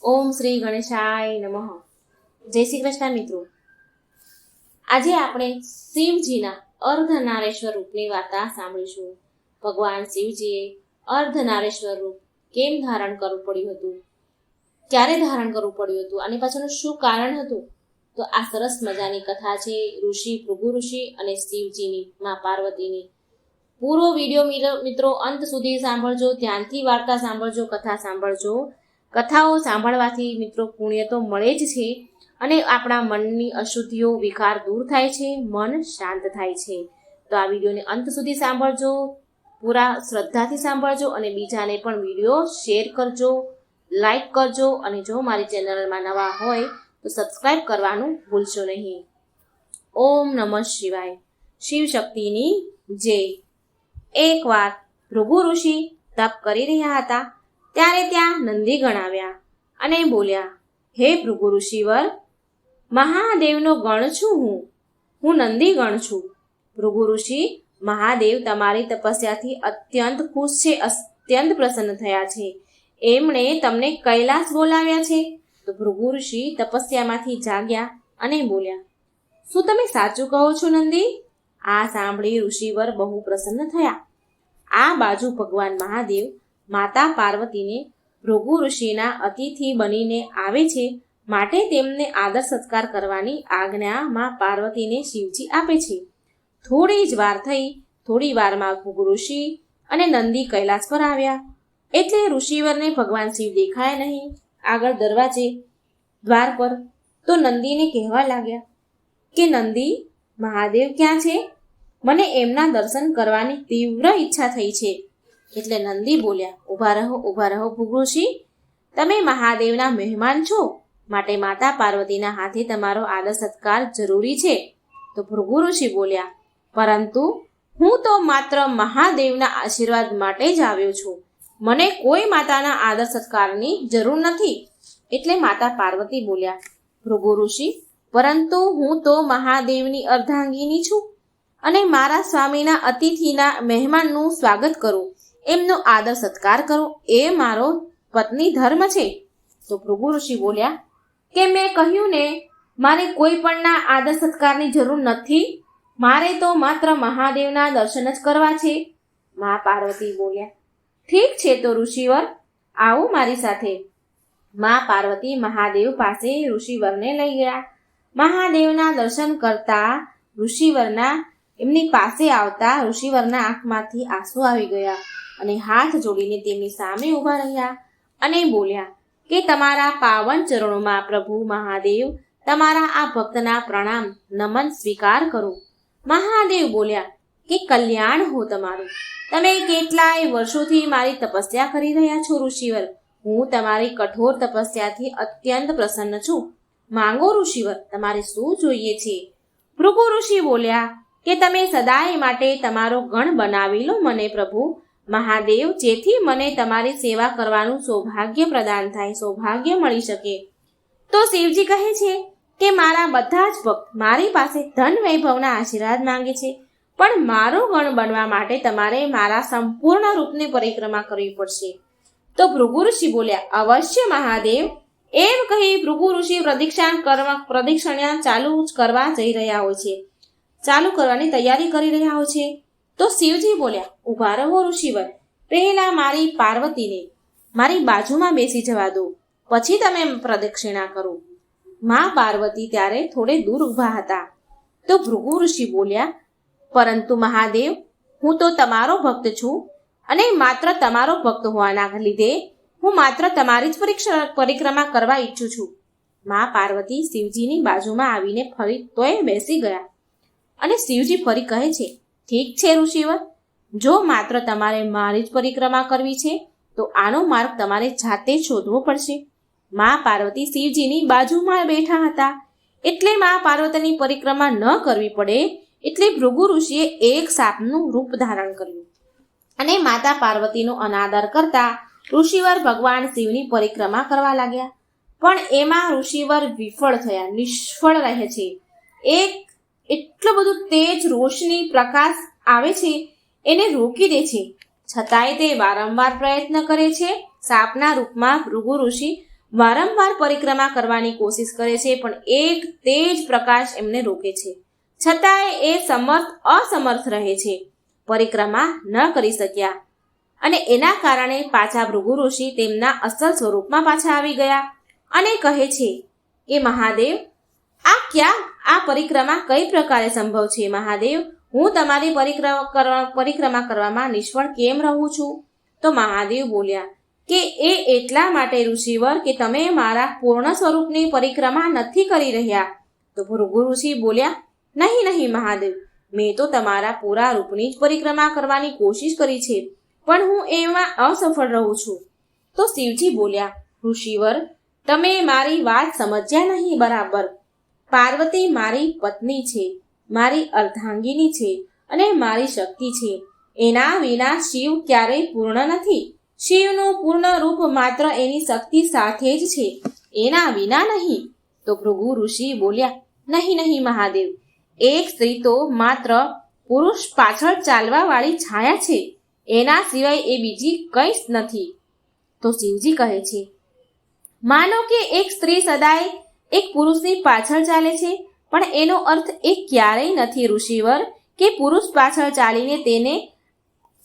ઓમ શ્રી ગણેશાય નમઃ. જય શ્રી કૃષ્ણ મિત્રો. આજે આપણે શિવજીના અર્ધનારેશ્વર રૂપની વાર્તા સાંભળીશું. ભગવાન શિવજીએ અર્ધનારેશ્વર રૂપ કેમ ધારણ કરવું પડ્યું હતું, ક્યારે ધારણ કરવું પડ્યું હતું અને પાછળનું શું કારણ હતું. તો આ સરસ મજાની કથા છે ઋષિ ભૃગુ ઋષિ અને શિવજીની મા પાર્વતીની. પૂરો વિડીયો મિત્રો અંત સુધી સાંભળજો, ધ્યાનથી વાર્તા સાંભળજો, કથા સાંભળજો. કથાઓ સાંભળવાથી મિત્રો પુણ્ય તો મળે જ છે અને આપણા મનની અશુદ્ધિઓ વિકાર દૂર થાય છે, મન શાંત થાય છે. તો આ વિડીયોને અંત સુધી સાંભળજો, પૂરા શ્રદ્ધાથી સાંભળજો અને બીજાને પણ વિડીયો શેર કરજો, લાઈક કરજો અને જો મારી ચેનલમાં નવા હોય તો સબસ્ક્રાઈબ કરવાનું ભૂલશો નહીં. ઓમ નમઃ શિવાય. શિવ શક્તિની જય. એકવાર ભૃગુ ઋષિ તપ કરી રહ્યા હતા ત્યારે ત્યાં નંદીગણ આવ્યા અને બોલ્યા, હે ભૃગુ ઋષિવર, મહાદેવનો ગણ છું હું નંદીગણ છું. ભૃગુ ઋષિ, મહાદેવ તમારી તપસ્યાથી અત્યંત ખુશ છે, અત્યંત પ્રસન્ન થયા છે. એમણે તમને કૈલાસ બોલાવ્યા છે. તો ભૃગુ ઋષિ તપસ્યામાંથી જાગ્યા અને બોલ્યા, શું તમે સાચું કહો છો નંદી? આ સાંભળી ઋષિવર બહુ પ્રસન્ન થયા. આ બાજુ ભગવાન મહાદેવ માતા પાર્વતીને ભૃગુ ઋષિના અતિથિ બનીને આવે છે, માટે તેમને આદર સત્કાર કરવાની આજ્ઞા માં પાર્વતીને શિવજી આપે છે. થોડી વારમાં ભૃગુ ઋષિ અને નંદી કૈલાસ પર આવ્યા. એટલે ઋષિવરને ભગવાન શિવ દેખાયા નહીં આગળ દ્વાર પર. તો નંદીને કહેવા લાગ્યા કે નંદી, મહાદેવ ક્યાં છે? મને એમના દર્શન કરવાની તીવ્ર ઈચ્છા થઈ છે. એટલે નંદી બોલ્યા, ઊભા રહો ભૃગુ ઋષિ, તમે મહાદેવના મહેમાન છો, માટે માતા પાર્વતીના હાથે તમારો આદર સત્કાર જરૂરી છે. તો ભૃગુ ઋષિ બોલ્યા, પરંતુ હું તો માત્ર મહાદેવના આશીર્વાદ માટે જ આવ્યો છું, મને કોઈ માતાના આદર સત્કારની જરૂર નથી. એટલે માતા પાર્વતી બોલ્યા, ભૃગુ ઋષિ, પરંતુ હું તો મહાદેવની અર્ધાંગીની છું અને મારા સ્વામીના અતિથિના મહેમાનનું સ્વાગત કરું, એમનો આદર સત્કાર કરો, એ મારો પત્ની ધર્મ છે. તો ભૃગુ ઋષિ બોલ્યા કે મેં કહ્યું ને, મારે કોઈ પણના આદર સત્કારની જરૂર નથી, મારે તો માત્ર મહાદેવના દર્શન જ કરવા છે. મા પાર્વતી બોલ્યા, ઠીક છે, તો ઋષિવર આવો મારી સાથે. મા પાર્વતી મહાદેવ પાસે ઋષિવરને લઈ ગયા. મહાદેવના દર્શન કરતા એમની પાસે આવતા ઋષિવરના આંખમાંથી આંસુ આવી ગયા અને હાથ જોડીને તેમની સામે ઊભા રહ્યા અને બોલ્યા કે તમારા પાવન ચરણોમાં પ્રભુ મહાદેવ, તમારા આ ભક્તના પ્રણામ નમન સ્વીકાર કરો. મહાદેવ બોલ્યા કે કલ્યાણ હો તમારું, તમે કેટલાય વર્ષોથી મારી તપસ્યા કરી રહ્યા છો ઋષિવર, હું તમારી કઠોર તપસ્યાથી અત્યંત પ્રસન્ન છું. માંગો ઋષિવર, તમારે શું જોઈએ છે? ભૃગુ ઋષિ બોલ્યા કે તમે સદાય માટે તમારો ગણ બનાવી લો મને પ્રભુ મહાદેવ, જેથી મને તમારી સેવા કરવાનું સૌભાગ્ય પ્રદાન થાય, સૌભાગ્ય મળી શકે. તો શિવજી કહે છે કે મારા બધા જ ભક્ત મારી પાસે ધન વૈભવના આશીર્વાદ માંગે છે, પણ મારો ગણ બનવા માટે તમારે મારા સંપૂર્ણ રૂપની પરિક્રમા કરવી પડશે. તો ભૃગુ ઋષિ બોલ્યા, અવશ્ય મહાદેવ. એમ કહી ભૃગુ ઋષિ પ્રદક્ષિણા ચાલુ કરવાની તૈયારી કરી રહ્યા હોય છે. તો શિવજી બોલ્યા, ઊભા રહો ઋષિવર, પહેલા મારી પાર્વતીને મારી બાજુમાં બેસી જવા દો, પછી તમે પ્રદક્ષિણા કરો. મા પાર્વતી ત્યારે થોડે દૂર ઊભા હતા. તો ભૃગુ ઋષિ બોલ્યા, પરંતુ મહાદેવ, હું તો તમારો ભક્ત છું અને માત્ર તમારો ભક્ત હોવાના લીધે હું માત્ર તમારી જ પરિક્રમા કરવા ઈચ્છું છું. મા પાર્વતી શિવજીની બાજુમાં આવીને ફરી તોય બેસી ગયા અને શિવજી ફરી કહે છે, ઠીક છે ઋષિવર, જો માત્ર તમારે મારી જ પરિક્રમા કરવી છે તો આનો માર્ગ તમારે જાતે શોધવો પડશે. મા પાર્વતી શિવજીની બાજુમાં બેઠા હતા, એટલે મા પાર્વતીની પરિક્રમા ન કરવી પડે એટલે ભૃગુ ઋષિએ એક સાપનું રૂપ ધારણ કર્યું અને માતા પાર્વતીનો અનાદર કરતા ઋષિવર ભગવાન શિવની પરિક્રમા કરવા લાગ્યા. પણ એમાં ઋષિવર વિફળ થયા, નિષ્ફળ રહે છે. એટલું બધું તેજ રોશની પ્રકાશ આવે છે એને રોકી દે છે, છતાંય તે વારંવાર પ્રયત્ન કરે છે. સાપના રૂપમાં ભૃગુ ઋષિ વારંવાર પરિક્રમા કરવાની કોશિશ કરે છે, પણ એક તેજ પ્રકાશ એમને રોકે છે. છતાંય એ અસમર્થ રહે છે, પરિક્રમા ન કરી શક્યા. અને એના કારણે પાછા ભૃગુ ઋષિ તેમના અસલ સ્વરૂપમાં પાછા આવી ગયા અને કહે છે કે મહાદેવ, આ પરિક્રમા કઈ પ્રકારે સંભવ છે? મહાદેવ, હું તમારી પરિક્રમા કરવામાં નિષ્ફળ કેમ રહું છું? તો મહાદેવ બોલ્યા કે એ એટલા માટે ઋષિવર કે તમે મારા પૂર્ણ સ્વરૂપની પરિક્રમા નથી કરી રહ્યા. તો ભૃગુ ઋષિ બોલ્યા, નહીં મહાદેવ, મેં તો તમારા પૂરા રૂપની જ પરિક્રમા કરવાની કોશિશ કરી છે, પણ હું એમાં અસફળ રહું છું. તો શિવજી બોલ્યા, ઋષિવર, તમે મારી વાત સમજ્યા નહીં બરાબર. પાર્વતી મારી પત્ની છે, મારી અર્ધાંગિની છે અને મારી શક્તિ છે. એના વિના શિવ ક્યારેય પૂર્ણ નથી. શિવનું પૂર્ણ રૂપ માત્ર એની શક્તિ સાથે જ છે, એના વિના નહીં. તો ભૃગુ ઋષિ બોલ્યા, નહીં મહાદેવ, એક સ્ત્રી તો માત્ર પુરુષ પાછળ ચાલવા વાળી છાયા છે, એના સિવાય એ બીજી કંઈ જ નથી. તો શિવજી કહે છે, માનો કે એક સ્ત્રી સદાય એક પુરુષની પાછળ ચાલે છે, પણ એનો અર્થ એ ક્યારેય નથી ઋષિવર કે પુરુષ પાછળ ચાલીને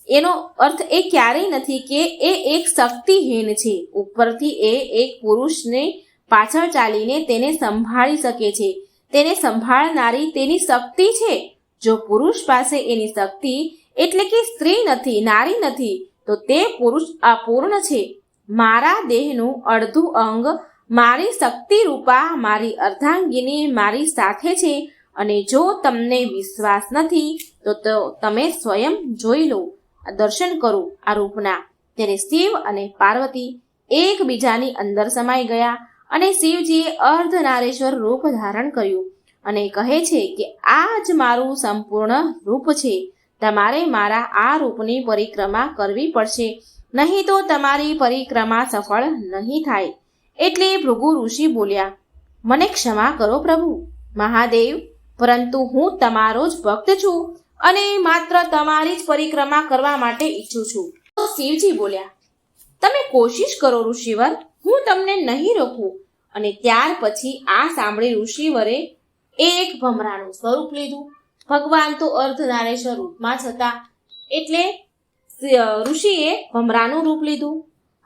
એનો અર્થ એ ક્યારેય નથી કે એ એક શક્તિહીન છે. ઉપરથી એ એક પુરુષને પાછળ ચાલીને તેને સંભાળી શકે છે. તેને સંભાળનારી તેની શક્તિ છે. જો પુરુષ પાસે એની શક્તિ એટલે કે સ્ત્રી નથી, નારી નથી, તો તે પુરુષ અપૂર્ણ છે. મારા દેહનું અડધું અંગ મારી શક્તિ રૂપા મારી અર્ધાંગિની મારી સાથે છે. અને જો તમને વિશ્વાસ નથી તો તમે સ્વયં જોઈ લો, દર્શન કરો આ રૂપના. ત્યારે શિવ અને પાર્વતી એકબીજાની અંદર સમાઈ ગયા અને શિવજીએ અર્ધનારેશ્વર રૂપ ધારણ કર્યું અને કહે છે કે આ જ મારું સંપૂર્ણ રૂપ છે. તમારે મારા આ રૂપની પરિક્રમા કરવી પડશે, નહીં તો તમારી પરિક્રમા સફળ નહીં થાય. એટલે ભૃગુ ઋષિ બોલ્યા, મને ક્ષમા કરો પ્રભુ મહાદેવ, પરંતુ હું તમારો જ ભક્ત છું અને માત્ર તમારી જ પરિક્રમા કરવા માટે ઈચ્છું છું. તો શિવજી બોલ્યા, તમે કોશિશ કરો ઋષિવર, હું તમને નહીં રોકું. અને ત્યાર પછી આ સાંભળી ઋષિવરે એક ભમરાનું સ્વરૂપ લીધું. ભગવાન તો અર્ધનારેશ્વર રૂપમાં જ હતા, એટલે ઋષિએ ભમરાનું રૂપ લીધું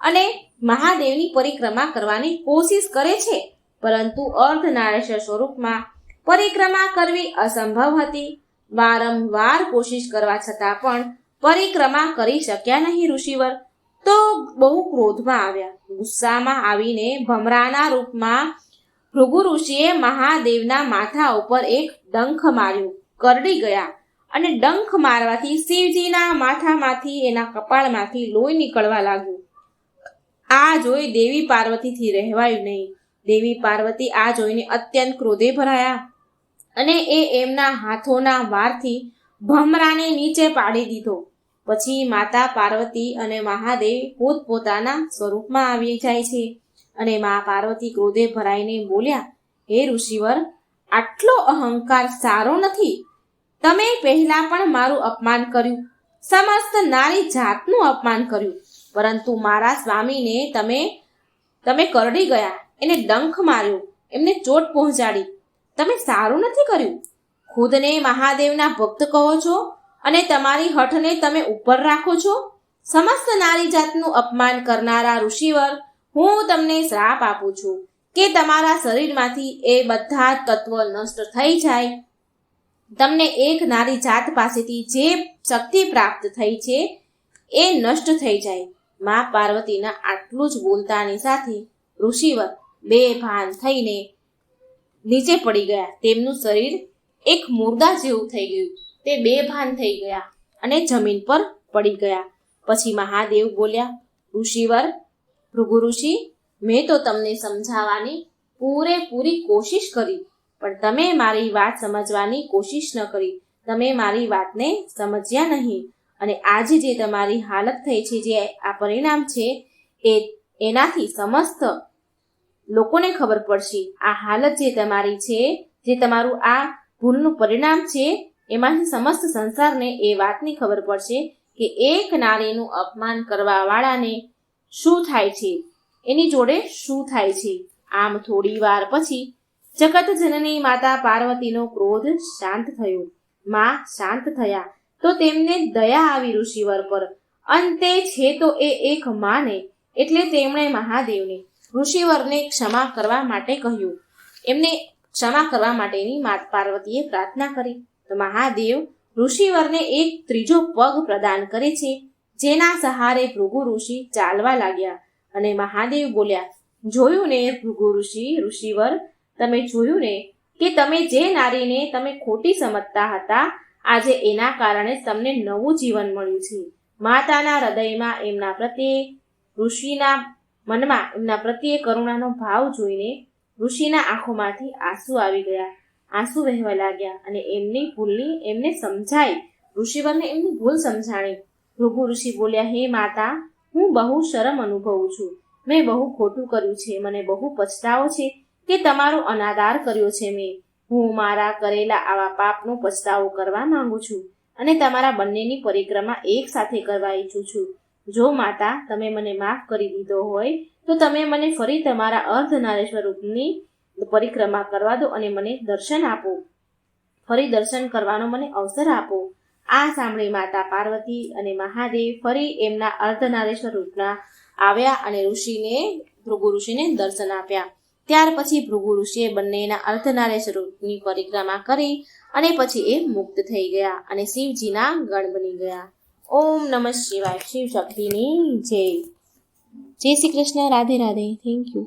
અને મહાદેવની પરિક્રમા કરવાની કોશિશ કરે છે, પરંતુ અર્ધનારેશ્વર સ્વરૂપમાં પરિક્રમા કરવી અસંભવ હતી. વારંવાર કોશિશ કરવા છતાં પણ પરિક્રમા કરી શક્યા નહીં ઋષિવર. તો બહુ ક્રોધમાં આવ્યા. ગુસ્સામાં આવીને ભમરાના રૂપમાં ભૃગુ ઋષિએ મહાદેવના માથા ઉપર એક ડંખ માર્યું. કરડી ગયા અને ડંખ મારવાથી શિવજીના માથામાંથી એના કપાળમાંથી લોહી નીકળવા લાગ્યું. આ જોઈ દેવી પાર્વતીથી રહેવાયું નહીં. દેવી પાર્વતી આ જોઈને અત્યંત ક્રોધે ભરાયા અને એમના હાથોના વારથી ભમરાને નીચે પાડી દીધો. પછી માતા પાર્વતી અને મહાદેવ પોતપોતાના સ્વરૂપમાં આવી જાય છે અને મા પાર્વતી ક્રોધે ભરાઈને બોલ્યા, હે ઋષિવર, આટલો અહંકાર સારો નથી. તમે પહેલા પણ મારું અપમાન કર્યું, સમસ્ત નારી જાતનું અપમાન કર્યું, પરંતુ મારા સ્વામીને તમે કરડી ગયા, એને ડંખ માર્યો, એમને ચોટ પહોંચાડી. તમે સારું નથી કર્યું. ખુદને મહાદેવના ભક્ત કહો છો અને તમારી હઠને તમે ઉપર રાખો છો. સમસ્ત નારી જાતનું અપમાન કરનારા ઋષિવર, હું તમને શ્રાપ આપું છું કે તમારા શરીરમાંથી એ બધા તત્વ નષ્ટ થઈ જાય. તમને એક નારી જાત પાસેથી જે શક્તિ પ્રાપ્ત થઈ છે એ નષ્ટ થઈ જાય. મા પાર્વતીના આટલું જ બોલતાની સાથે ઋષિવર બેભાન થઈને નીચે પડી ગયા. તેમનું શરીર એક મુર્દા જેવું થઈ ગયું. તે બેભાન થઈ ગયા અને જમીન પર પડી ગયા. પછી મહાદેવ બોલ્યા, ઋષિવર, ભૃગુ ઋષિ, મેં તો તમને સમજાવવાની પૂરેપૂરી કોશિશ કરી, પણ તમે મારી વાત સમજવાની કોશિશ ન કરી. તમે મારી વાતને સમજ્યા નહીં અને આજે જે તમારી હાલત થઈ છે, જે આ પરિણામ છે, એનાથી સમસ્ત લોકોને ખબર પડશે. આ હાલત જે તમારી છે, જે તમારું આ ભૂલનું પરિણામ છે, એમાંથી સમસ્ત સંસારને એ વાતની ખબર પડશે કે એક નારીનું અપમાન કરવા વાળાને શું થાય છે. એની જોડે શું થાય છે. આમ થોડી વાર પછી જગત જનની માતા પાર્વતીનો ક્રોધ શાંત થયો. માં શાંત થયા તો તેમને દયા આવી ઋષિવર પર. અંતે છે તો એ એક માને એટલે તેમણે મહાદેવને ઋષિવરને ક્ષમા કરવા માટે કહ્યું. એમને ક્ષમા કરવા માટેની માત પાર્વતીએ પ્રાર્થના કરી તો મહાદેવ ઋષિવરને એક ત્રીજો પગ પ્રદાન કરે છે, જેના સહારે ભૃગુ ઋષિ ચાલવા લાગ્યા. અને મહાદેવ બોલ્યા, જોયું ને ભૃગુ ઋષિવર, તમે જોયું ને કે તમે જે નારીને તમે ખોટી સમજતા હતા, આજે એના કારણે તમને નવું જીવન મળ્યું છે. માતાના હૃદયમાં એમના પ્રત્યે, ઋષિના મનમાં એમના પ્રત્યે કરુણાનો ભાવ જોઈને ઋષિના આંખોમાંથી આંસુ આવી ગયા. આંસુ વહેવા લાગ્યા અને એમની ભૂલની એમને સમજાઈ. ઋષિવરને એમની ભૂલ સમજાણી. ભૃગુ ઋષિ બોલ્યા, હે માતા, હું બહુ શરમ અનુભવું છું. મેં બહુ ખોટું કર્યું છે. મને બહુ પછતાવો છે કે તમારો અનાદર કર્યો છે મેં. હું મારા કરેલા આવા પાપનો પછતાવો કરવા માંગુ છું અને તમારા બંનેની પરિક્રમા એક સાથે કરવા ઈચ્છું છું. જો માતા તમે મને માફ કરી દીધો હોય તો તમે મને ફરી તમારા અર્ધનારેશ્વર રૂપની પરિક્રમા કરવા દો અને મને દર્શન આપો. ફરી દર્શન કરવાનો મને અવસર આપો. આ સાંભળી માતા પાર્વતી અને મહાદેવ ફરી એમના અર્ધનારેશ્વર રૂપના આવ્યા અને ભૃગુ ઋષિને દર્શન આપ્યા. ત્યાર પછી ભૃગુ ઋષિએ બંનેના અર્ધનારેશ્વર રૂપની પરિક્રમા કરી અને પછી એ મુક્ત થઈ ગયા અને શિવજીના ગણ બની ગયા. ઓમ નમઃ શિવાય. શિવ શક્તિની જય. જય શ્રી કૃષ્ણ. રાધે રાધે. Thank you.